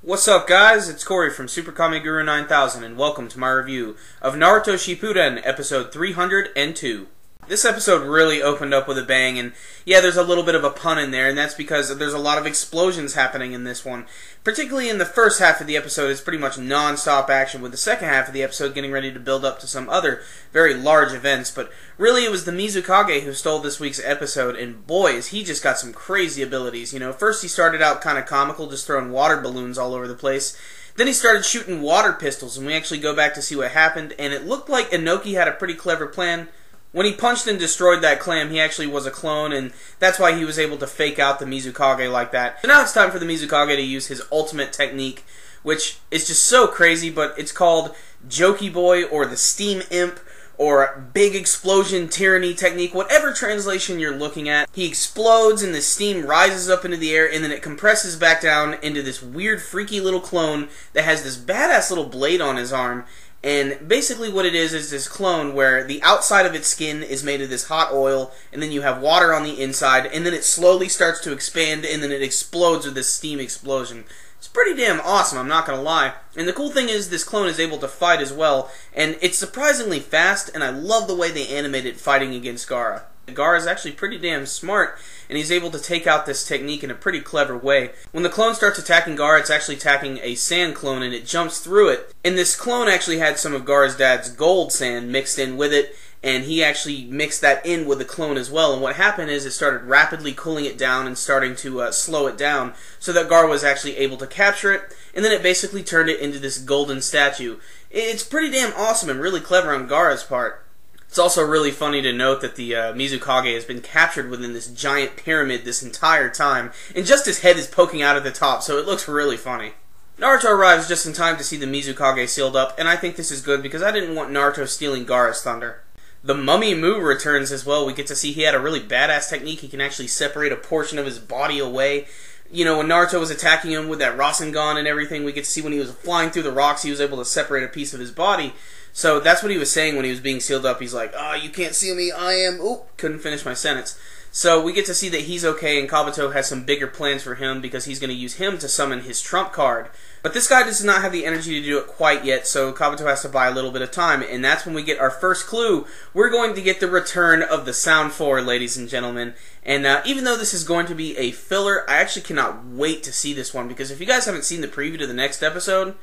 What's up, guys? It's Corey from SuperKamiGuru9000, and welcome to my review of Naruto Shippuden, episode 302. This episode really opened up with a bang, and yeah, there's a little bit of a pun in there, and that's because there's a lot of explosions happening in this one. Particularly in the first half of the episode, it's pretty much non-stop action, with the second half of the episode getting ready to build up to some other very large events. But really, it was the Mizukage who stole this week's episode, and boy, has he just got some crazy abilities. You know, first he started out kind of comical, just throwing water balloons all over the place. Then he started shooting water pistols, and we actually go back to see what happened, and it looked like Inoki had a pretty clever plan. When he punched and destroyed that clam, he actually was a clone, and that's why he was able to fake out the Mizukage like that. So now it's time for the Mizukage to use his ultimate technique, which is just so crazy, but it's called Jokey Boy, or the Steam Imp, or Big Explosion Tyranny Technique, whatever translation you're looking at. He explodes, and the steam rises up into the air, and then it compresses back down into this weird, freaky little clone that has this badass little blade on his arm. And basically what it is this clone where the outside of its skin is made of this hot oil, and then you have water on the inside, and then it slowly starts to expand, and then it explodes with this steam explosion. It's pretty damn awesome, I'm not gonna lie. And the cool thing is this clone is able to fight as well, and it's surprisingly fast, and I love the way they animate it fighting against Gaara. Gaara is actually pretty damn smart, and he's able to take out this technique in a pretty clever way. When the clone starts attacking Gaara, it's actually attacking a sand clone, and it jumps through it. And this clone actually had some of Gaara's dad's gold sand mixed in with it, and he actually mixed that in with the clone as well. And what happened is it started rapidly cooling it down and starting to slow it down, so that Gaara was actually able to capture it, and then it basically turned it into this golden statue. It's pretty damn awesome and really clever on Gaara's part. It's also really funny to note that the Mizukage has been captured within this giant pyramid this entire time, and just his head is poking out at the top, so it looks really funny. Naruto arrives just in time to see the Mizukage sealed up, and I think this is good because I didn't want Naruto stealing Gaara's thunder. The Mummy Mu returns as well. We get to see he had a really badass technique. He can actually separate a portion of his body away. You know, when Naruto was attacking him with that Rasengan and everything, we get to see when he was flying through the rocks, he was able to separate a piece of his body. So that's what he was saying when he was being sealed up. He's like, "Oh, you can't see me, I am..." Oop, couldn't finish my sentence. So we get to see that he's okay, and Kabuto has some bigger plans for him because he's going to use him to summon his trump card. But this guy does not have the energy to do it quite yet, so Kabuto has to buy a little bit of time, and that's when we get our first clue. We're going to get the return of the Sound 4, ladies and gentlemen. And even though this is going to be a filler, I actually cannot wait to see this one, because if you guys haven't seen the preview to the next episode,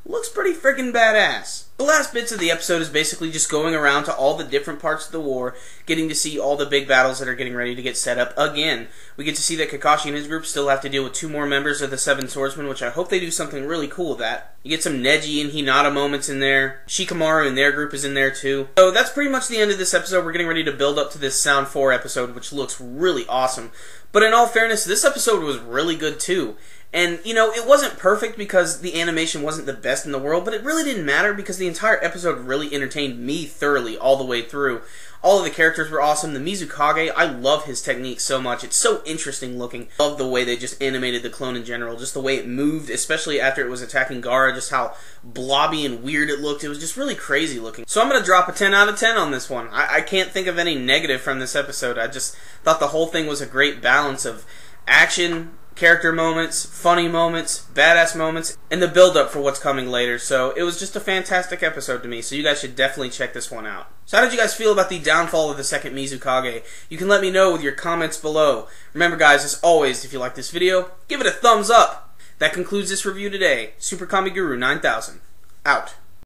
looks pretty freaking badass. The last bits of the episode is basically just going around to all the different parts of the war, getting to see all the big battles that are getting ready to get set up again. We get to see that Kakashi and his group still have to deal with 2 more members of the Seven Swordsmen, which I hope they do something really cool with that. You get some Neji and Hinata moments in there. Shikamaru and their group is in there too. So that's pretty much the end of this episode. We're getting ready to build up to this Sound 4 episode, which looks really awesome. But in all fairness, this episode was really good too. And, you know, it wasn't perfect because the animation wasn't the best in the world, but it really didn't matter because the entire episode really entertained me thoroughly all the way through. All of the characters were awesome. The Mizukage, I love his technique so much. It's so interesting looking. I love the way they just animated the clone in general, just the way it moved, especially after it was attacking Gaara, just how blobby and weird it looked. It was just really crazy looking. So I'm going to drop a 10 out of 10 on this one. I can't think of any negative from this episode. I just thought the whole thing was a great balance of action, character moments, funny moments, badass moments, and the build-up for what's coming later. So it was just a fantastic episode to me, so you guys should definitely check this one out. So how did you guys feel about the downfall of the second Mizukage? You can let me know with your comments below. Remember guys, as always, if you like this video, give it a thumbs up. That concludes this review today. SuperKamiGuru9000, out.